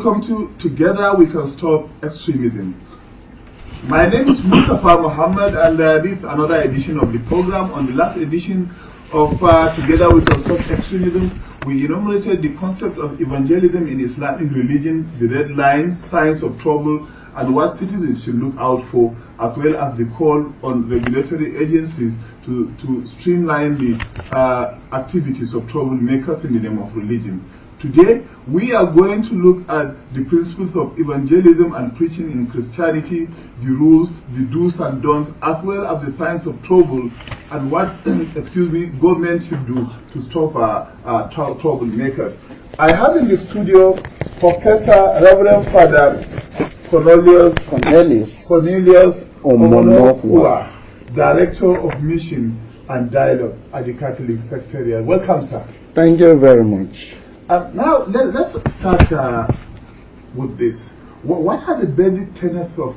Welcome to Together We Can Stop Extremism. My name is Mustafa Muhammad, and this is another edition of the program. On the last edition of Together We Can Stop Extremism, we enumerated the concepts of evangelism in Islamic religion, the red lines, signs of trouble, and what citizens should look out for, as well as the call on regulatory agencies to streamline the activities of troublemakers in the name of religion. Today, we are going to look at the principles of evangelism and preaching in Christianity, the rules, the do's and don'ts, as well as the signs of trouble, and what, government should do to stop troublemakers. I have in the studio Professor Reverend Father Cornelius Omonokhua, Director of Mission and Dialogue at the Catholic Secretariat. Welcome, sir. Thank you very much. Now, let's start with this. What are the basic tenets of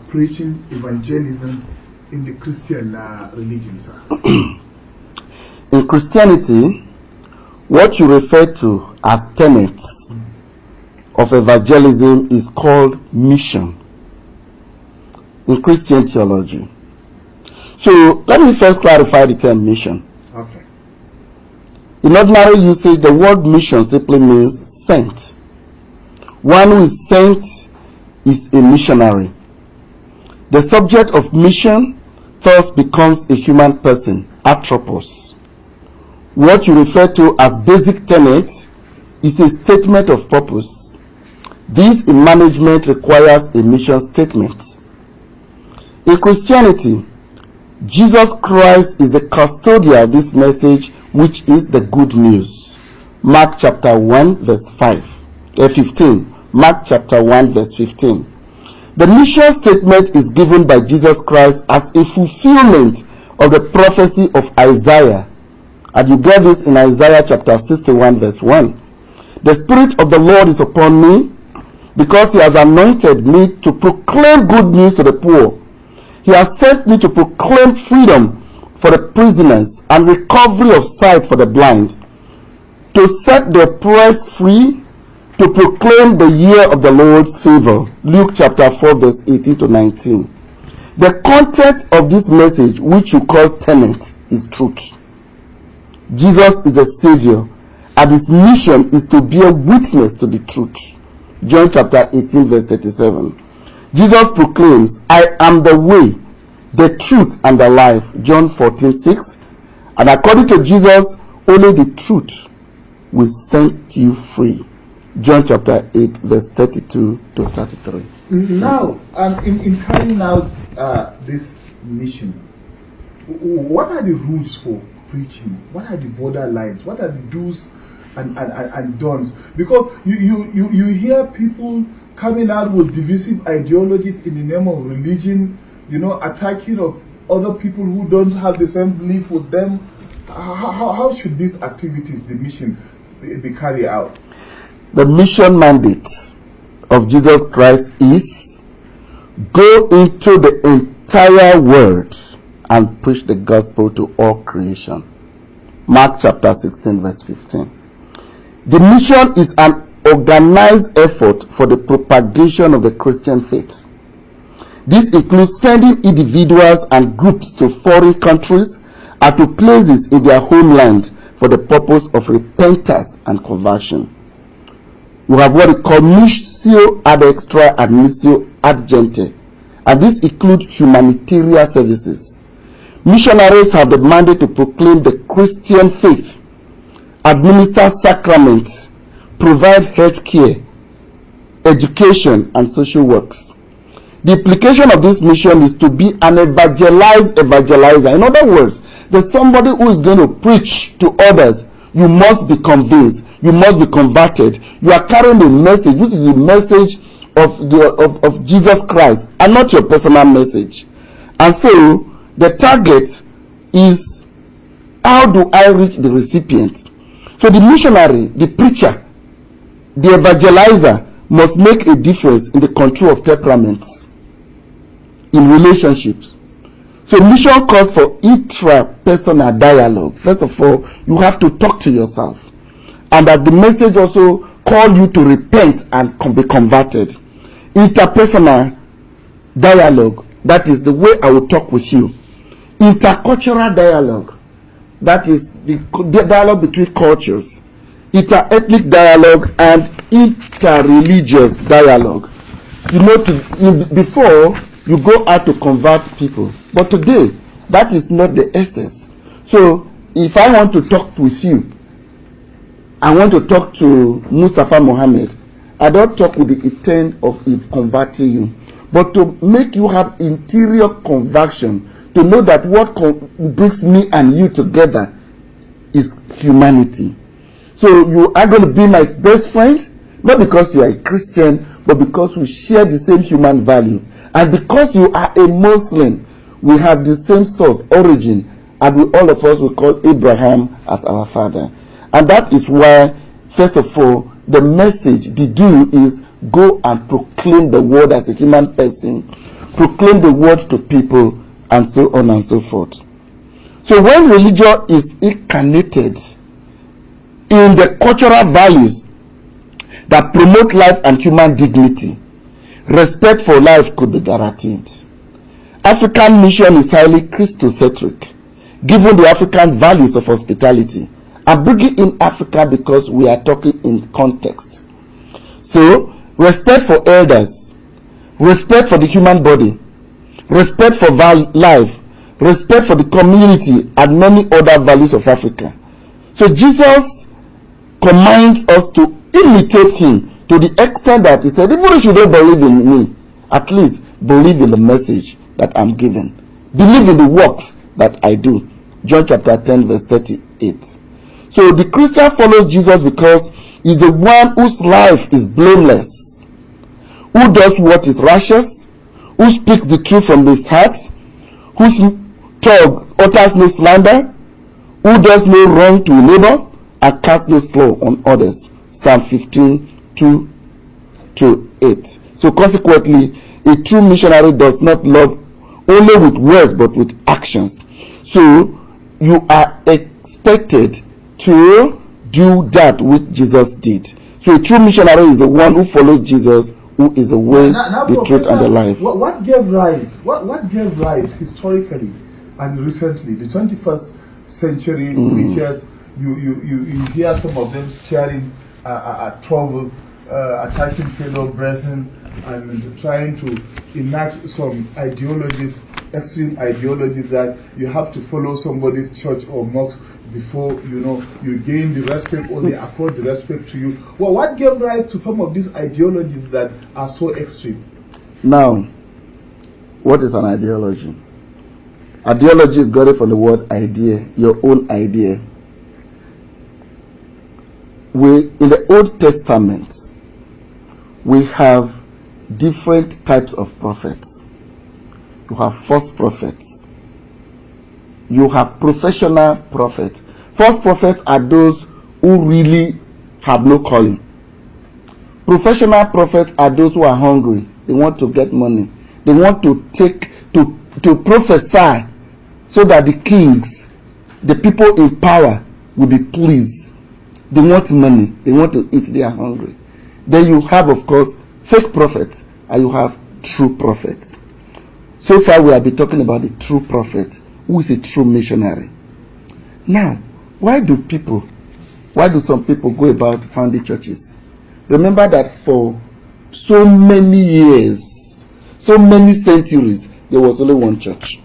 preaching evangelism in the Christian religion, sir? In Christianity, what you refer to as tenets of evangelism is called mission in Christian theology. So, let me first clarify the term mission. Okay. In ordinary usage, the word mission simply means sent. One who is sent is a missionary. The subject of mission thus becomes a human person, anthropos. What you refer to as basic tenet is a statement of purpose. This in management requires a mission statement. In Christianity, Jesus Christ is the custodian of this message, which is the good news. Mark chapter 1 verse 15. Mark chapter 1 verse 15. The mission statement is given by Jesus Christ as a fulfillment of the prophecy of Isaiah. And you get this in Isaiah chapter 61 verse 1. The Spirit of the Lord is upon me, because He has anointed me to proclaim good news to the poor. He has sent me to proclaim freedom for the prisoners and recovery of sight for the blind, to set the oppressed free, to proclaim the year of the Lord's favor. Luke chapter 4 verse 18 to 19. The content of this message, which you call tenet, is truth. Jesus is the Savior, and His mission is to bear witness to the truth. John chapter 18 verse 37. Jesus proclaims, I am the way, the truth, and the life. John 14:6. And according to Jesus, only the truth will set you free. John chapter 8 verse 32 to 33. Now, in carrying out this mission, what are the rules for preaching? What are the borderlines? What are the do's and don'ts? Because you hear people coming out with divisive ideologies in the name of religion, attacking of other people who don't have the same belief with them. How should these activities, the mission, be carried out? The mission mandate of Jesus Christ is go into the entire world and preach the gospel to all creation. Mark chapter 16 verse 15. The mission is an organized effort for the propagation of the Christian faith. This includes sending individuals and groups to foreign countries and to places in their homeland for the purpose of repentance and conversion. We have what we call missio ad extra and missio ad gente, and this includes humanitarian services. Missionaries have the mandate to proclaim the Christian faith, administer sacraments, provide health care, education, and social works. The implication of this mission is to be an evangelizer. In other words, there's somebody who is going to preach to others. You must be convinced. You must be converted. You are carrying a message, which is the message of Jesus Christ, and not your personal message. And so, the target is, how do I reach the recipient? So the missionary, the preacher, the evangelizer must make a difference in the control of temperaments, in relationships. So mission calls for intrapersonal dialogue. First of all, you have to talk to yourself. And that the message also call you to repent and be converted. Interpersonal dialogue, that is the way I will talk with you. Intercultural dialogue, that is the dialogue between cultures. Inter-ethnic dialogue and inter-religious dialogue. You know, before you go out to convert people, but today that is not the essence. So if I want to talk with you, I want to talk to Mustafa Mohammed, I don't talk with the intent of converting you, but to make you have interior conversion, to know that what brings me and you together is humanity. So you are going to be my best friend, not because you are a Christian, but because we share the same human value. And because you are a Muslim, we have the same source, origin, and all of us will call Abraham as our father. And that is why, first of all, the message, the do is go and proclaim the word as a human person, proclaim the word to people, and so on and so forth. So when religion is incarnated in the cultural values that promote life and human dignity, respect for life could be guaranteed. African mission is highly Christocentric, given the African values of hospitality. I'm bringing in Africa because we are talking in context. So, respect for elders, respect for the human body, respect for life, respect for the community, and many other values of Africa. So Jesus commands us to imitate him to the extent that he said, even if you don't believe in me, at least believe in the message that I'm giving. Believe in the works that I do. John chapter 10 verse 38. So the Christian follows Jesus because he's the one whose life is blameless, who does what is righteous, who speaks the truth from his heart, whose tongue utters no slander, who does no wrong to a neighbor, and casts no slur on others. Psalm 15, 2-8. So consequently, a true missionary does not love only with words but with actions. So you are expected to do that which Jesus did. So a true missionary is the one who follows Jesus, who is the way, the truth, and the life. What gave rise historically and recently, the 21st century preachers, you hear some of them sharing trouble, attacking fellow brethren, and trying to enact some ideologies, extreme ideologies, that you have to follow somebody's church or mosque before you gain the respect, or they accord the respect to you. Well, what gave rise to some of these ideologies that are so extreme? Now, what is an ideology? Ideology is got it from the word idea, your own idea. In the Old Testament, we have different types of prophets. You have false prophets. You have professional prophets. False prophets are those who really have no calling. Professional prophets are those who are hungry. They want to get money. They want to prophesy so that the kings, the people in power, will be pleased. They want money. They want to eat. They are hungry. Then you have, of course, fake prophets, and you have true prophets. So far, we have been talking about the true prophet, who is a true missionary. Now, why do some people go about founding churches? Remember that for so many years, so many centuries, there was only one church,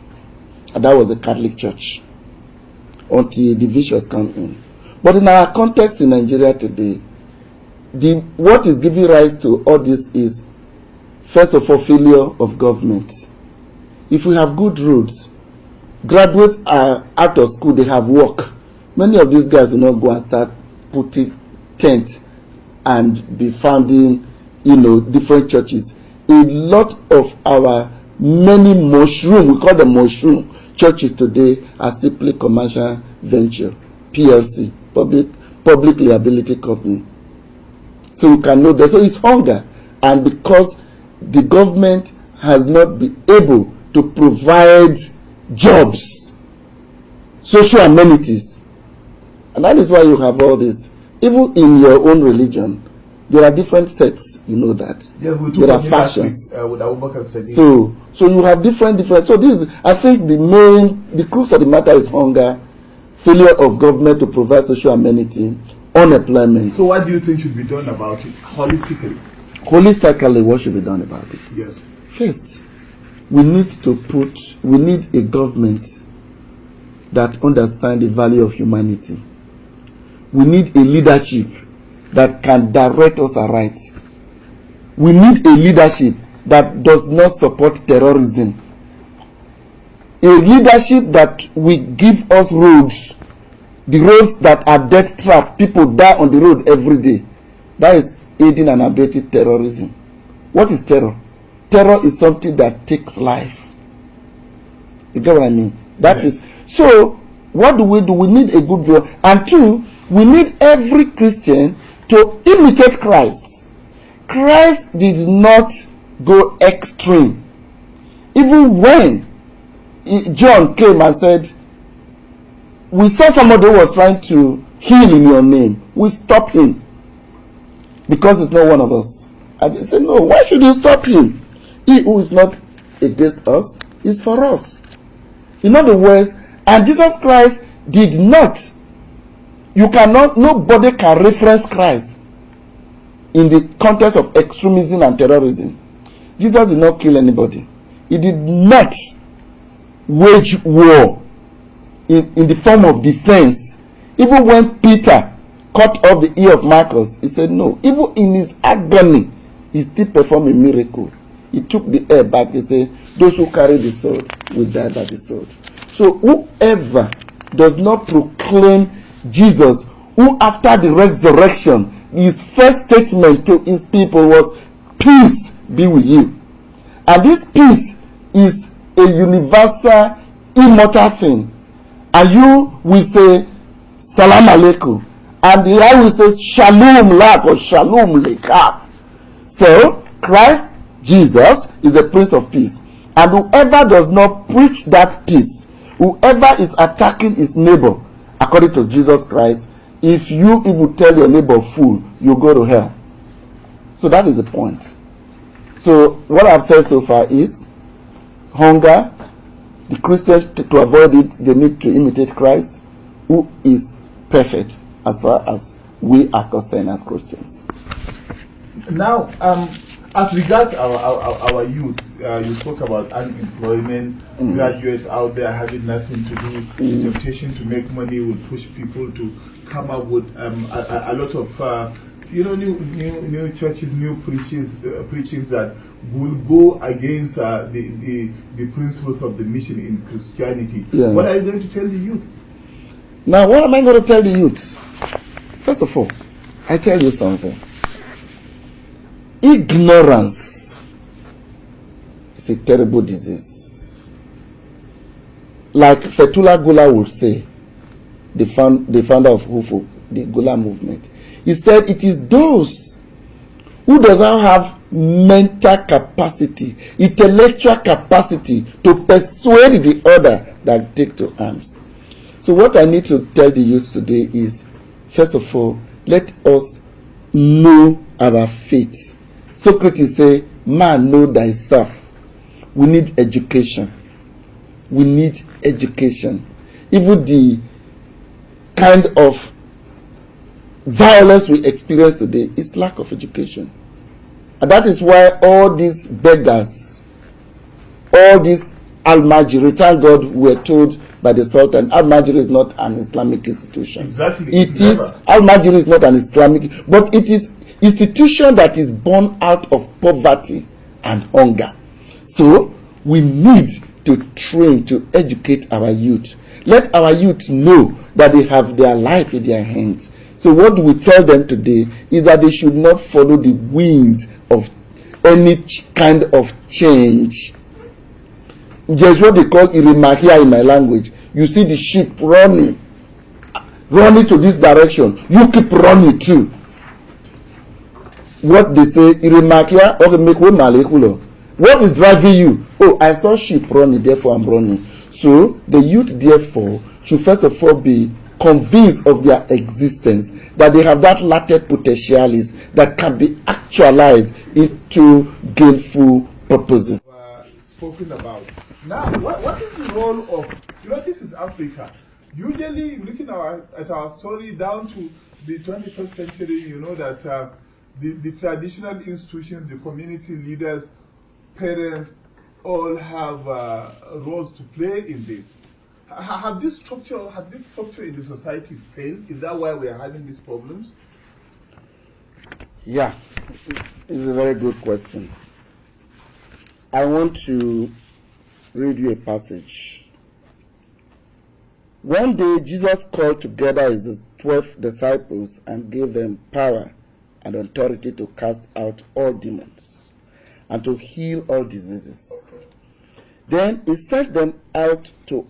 and that was the Catholic Church, until divisions come in. But in our context in Nigeria today, what is giving rise to all this is, first of all, failure of government. If we have good roads, graduates are out of school, they have work. Many of these guys will not go and start putting tents and be founding, different churches. A lot of our many mushroom, we call them mushroom churches today, are simply commercial venture, PLC, public liability company. So you can know that. So it's hunger, and because the government has not been able to provide jobs, social amenities, and that is why you have all this. Even in your own religion, There are different sects, you know that. Yes, we there are factions. With Abubakar Sadiq. So you have different. So this, I think, the crux of the matter is hunger, failure of government to provide social amenity, unemployment. So what do you think should be done about it holistically? Holistically, what should be done about it? Yes. First, we need a government that understands the value of humanity. We need a leadership that can direct us aright. We need a leadership that does not support terrorism. A leadership that will give us roads, the roads that are death trap. People die on the road every day. That is aiding and abetting terrorism. What is terror? Terror is something that takes life. You get what I mean? That is. So, what do? We need a good role. And two, we need every Christian to imitate Christ. Christ did not go extreme. Even when John came and said, we saw somebody who was trying to heal in your name, we stopped him because it's not one of us. And they said, no, why should you stop him? He who is not against us is for us. In other words, and Jesus Christ did not, nobody can reference Christ in the context of extremism and terrorism. Jesus did not kill anybody. He did not wage war in the form of defense. Even when Peter cut off the ear of Marcus, he said no. Even in his agony, he still performed a miracle. He took the air back. He said, those who carry the sword will die by the sword. So whoever does not proclaim Jesus, who after the resurrection, his first statement to his people was, peace be with you. And this peace is a universal, immortal thing. And you will say, Salam Alaikum. And the other will say, Shalom Lak or Shalom Lekah. So, Christ, Jesus, is the Prince of Peace. And whoever does not preach that peace, whoever is attacking his neighbor, according to Jesus Christ, if you even tell your neighbor fool, you go to hell. So that is the point. So what I've said so far is hunger. The Christians, to avoid it, they need to imitate Christ, who is perfect as far as we are concerned as Christians. Now, as regards our youth, you spoke about unemployment, graduates out there having nothing to do. The temptation to make money will push people to come up with a lot of new churches, new preachings that will go against the principles of the mission in Christianity. Yeah. What are you going to tell the youth? Now, what am I going to tell the youth? First of all, I tell you something. Ignorance is a terrible disease. Like Fethullah Gulen would say, the founder of Ofthe, the Gulen movement. He said it is those who does not have mental capacity, intellectual capacity to persuade the other that take to arms. So what I need to tell the youth today is, first of all, let us know our faith. Socrates say, man, know thyself. We need education. We need education. Even the kind of violence we experience today is lack of education. And that is why all these beggars, all these Al-Majiri, thank God we were told by the Sultan, Al-Majiri is not an Islamic institution. Exactly. Al-Majiri is not an Islamic, but it is institution that is born out of poverty and hunger. So we need to train, to educate our youth. Let our youth know that they have their life in their hands. So what we tell them today is that they should not follow the wind of any kind of change. There's what they call irimahia in my language. You see the sheep running to this direction. You keep running too. What they say, irimahia or make one malekulo. What is driving you? Oh, I saw sheep running, therefore I'm running. So the youth therefore should first of all be convinced of their existence, that they have that latent potentialis that can be actualized into gainful purposes. Spoken about. Now, what is the role of, this is Africa. Usually, looking at our story down to the 21st century, that the traditional institutions, the community leaders, parents, all have roles to play in this. Have this structure in the society failed? Is that why we are having these problems? Yeah, it's a very good question. I want to read you a passage. One day Jesus called together his 12 disciples and gave them power and authority to cast out all demons and to heal all diseases. Then he sent them out to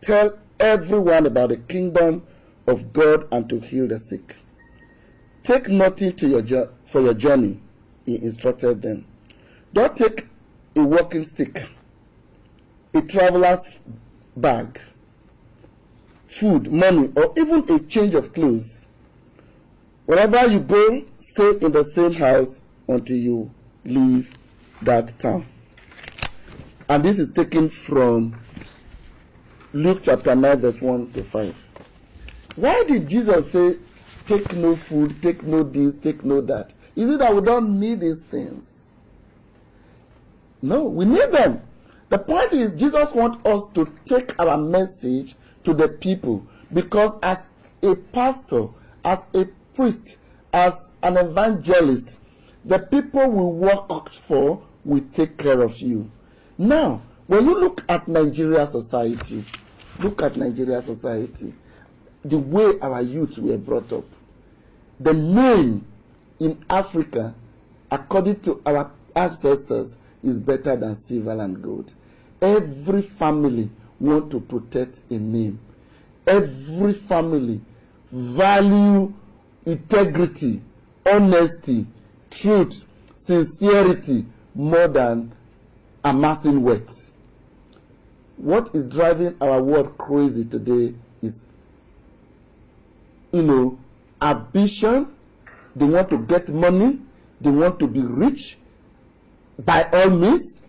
tell everyone about the kingdom of God and to heal the sick. Take nothing for your journey, he instructed them. Don't take a walking stick, a traveler's bag, food, money, or even a change of clothes. Wherever you go, stay in the same house until you leave that town. And this is taken from Luke chapter 9, verse 1 to 5. Why did Jesus say, take no food, take no this, take no that? Is it that we don't need these things? No, we need them. The point is, Jesus wants us to take our message to the people, because as a pastor, as a priest, as an evangelist, the people we work for will take care of you. Now, when you look at Nigeria society, the way our youth were brought up, the name in Africa, according to our ancestors, is better than silver and gold. Every family wants to protect a name. Every family value integrity, honesty, truth, sincerity more than amassing wealth. What is driving our world crazy today is, ambition. They want to get money. They want to be rich by all means.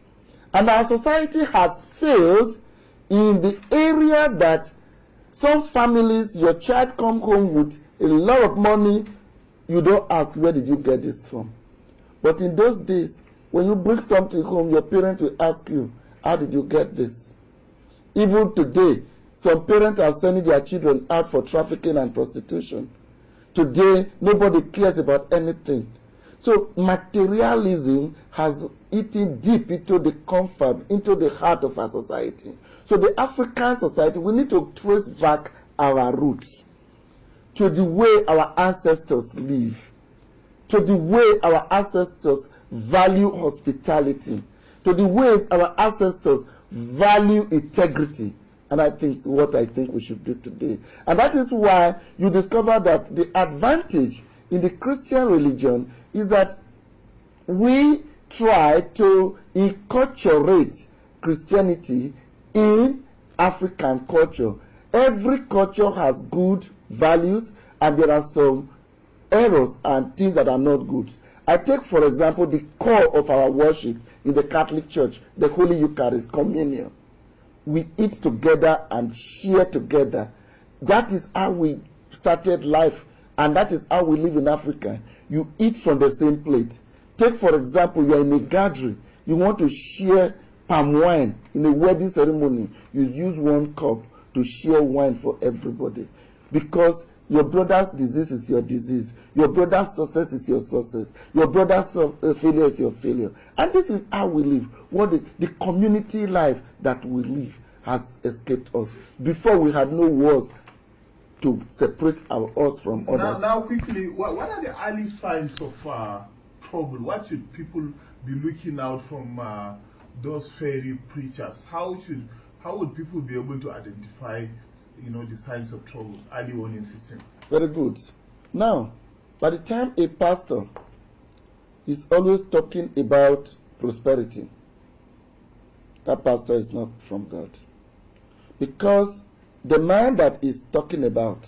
And our society has failed in the area that some families, your child come home with a lot of money, you don't ask, where did you get this from? But in those days, when you bring something home, your parents will ask you, how did you get this? Even today, some parents are sending their children out for trafficking and prostitution. Today, nobody cares about anything. So materialism has eaten deep into the comfort, into the heart of our society. So the African society, we need to trace back our roots to the way our ancestors live, to the way our ancestors value hospitality, to the ways our ancestors value integrity. And I think what I think we should do today. And that is why you discover that the advantage in the Christian religion is that we try to inculturate Christianity in African culture. Every culture has good values, and there are some errors and things that are not good. I take, for example, the core of our worship in the Catholic Church, the Holy Eucharist, communion. We eat together and share together. That is how we started life, and that is how we live in Africa. You eat from the same plate. Take, for example, you are in a gathering. You want to share palm wine in a wedding ceremony. You use one cup to share wine for everybody. Because your brother's disease is your disease. Your brother's success is your success. Your brother's failure is your failure. And this is how we live. What the community life that we live has escaped us. Before, we had no wars to separate us from others. Now quickly, what are the early signs of trouble? What should people be looking out from those fairy preachers? How would people be able to identify, the signs of trouble, early warning system? Very good. Now, by the time a pastor is always talking about prosperity, that pastor is not from God. Because The man that is talking about,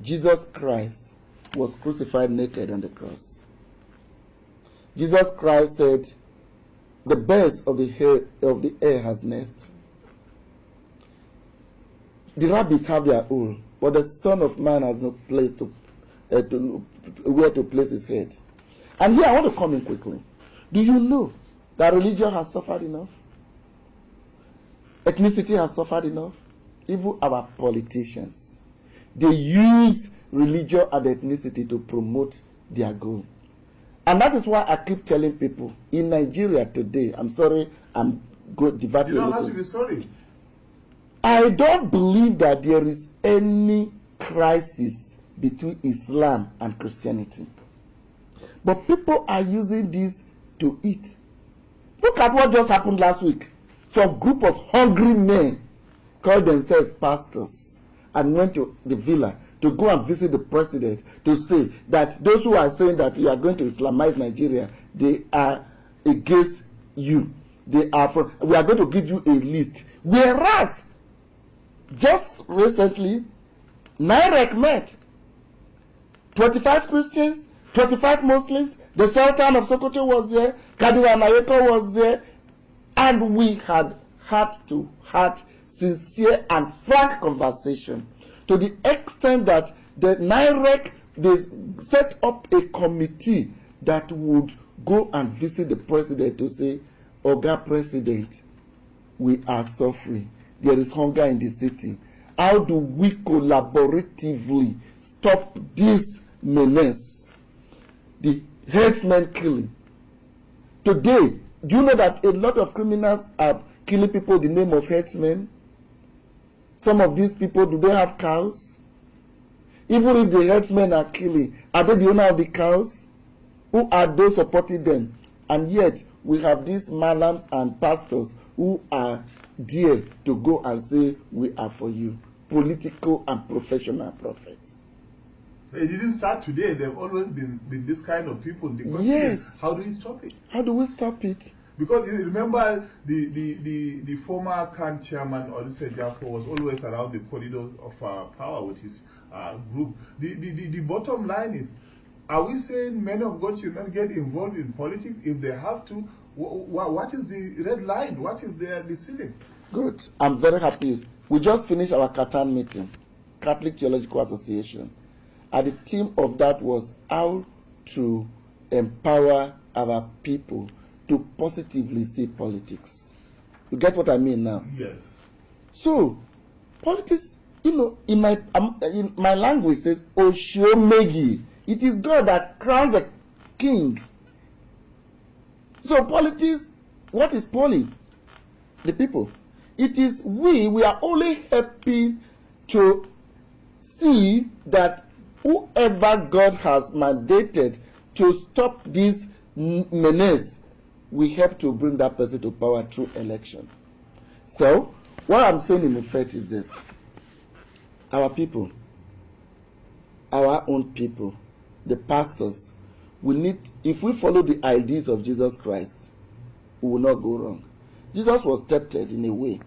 Jesus Christ, was crucified naked on the cross. Jesus Christ said, the birds of the air has nest. The rabbits have their hole, but the Son of Man has no place where to place his head. And here I want to come in quickly. Do you know that religion has suffered enough? Ethnicity has suffered enough. Even our politicians, they use religion and ethnicity to promote their goal. And that is why I keep telling people, in Nigeria today, I'm sorry, I'm diverting. You don't have to be sorry. I don't believe that there is any crisis between Islam and Christianity. But people are using this to eat. Look at what just happened last week. Some group of hungry men called themselves pastors and went to the villa to go and visit the president to say that those who are saying that you are going to Islamize Nigeria, they are against you. We are going to give you a list. Whereas, just recently, NIREC met 25 Christians, 25 Muslims, the Sultan of Sokoto was there, Kadira Nayeko was there, and we had to have sincere and frank conversation to the extent that the NIREC, they set up a committee that would go and visit the president to say, Oga President, we are suffering. There is hunger in the city. How do we collaboratively stop this menace, the herdsmen killing? Today, do you know that a lot of criminals are killing people in the name of herdsmen? Some of these people, do they have cows? Even if the herdsmen are killing, are they the owner of the cows? Who are those supporting them? And yet, we have these malams and pastors who are there to go and say, we are for you. Political and professional prophets. It didn't start today. They've always been this kind of people. The question Yes. is, how do we stop it? How do we stop it? Because you remember the former CAN chairman, Odise Jafo, was always around the corridors of power with his group. The bottom line is, are we saying men of God should not get involved in politics if they have to? What is the red line? What is the ceiling? Good. I'm very happy. We just finished our Catan meeting, Catholic Theological Association. And the theme of that was how to empower our people to positively see politics. You get what I mean now? Yes. So, politics, you know, in my language says, Oshiomegi. It is God that crowns the king. So politics, what is polling? The people. It is we are only helping to see that whoever God has mandated to stop this menace, we help to bring that person to power through election. So, what I'm saying in effect is this. Our people, our own people, the pastors, we need, if we follow the ideas of Jesus Christ, we will not go wrong. Jesus was tempted in a way.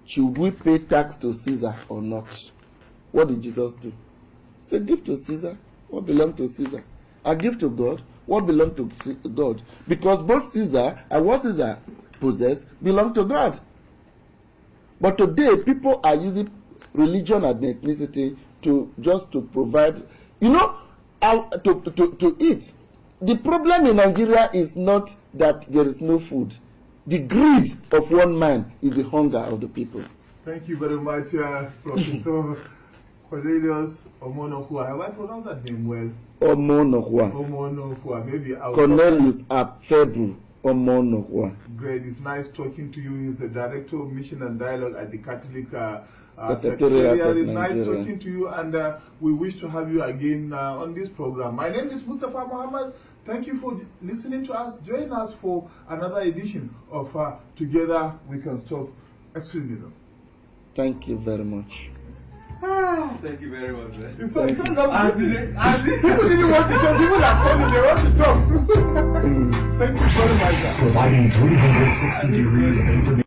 Should we pay tax to Caesar or not? What did Jesus do? He said, give to Caesar what belongs to Caesar, and give to God what belongs to God. Because both Caesar and what Caesar possess belong to God. But today, people are using religion and ethnicity to just to provide, you know, to eat. The problem in Nigeria is not that there is no food. The greed of one man is the hunger of the people. Thank you very much, Professor Cornelius Omonokhua. Have I pronounced that name well? Omonokhua. Omonokhua. Maybe I'll Cornelius Afebu Omonokhua. Great. It's nice talking to you. He's the Director of Mission and Dialogue at the Catholic Secretariat. It's nice talking to you, and we wish to have you again on this program. My name is Mustafa Muhammad. Thank you for listening to us. Join us for another edition of Together We Can Stop Extremism. Thank you very much. Thank you very much, man. It's so lovely. People didn't want to talk. People are calling. They want to talk. Thank you very much. Providing 360 degrees of information.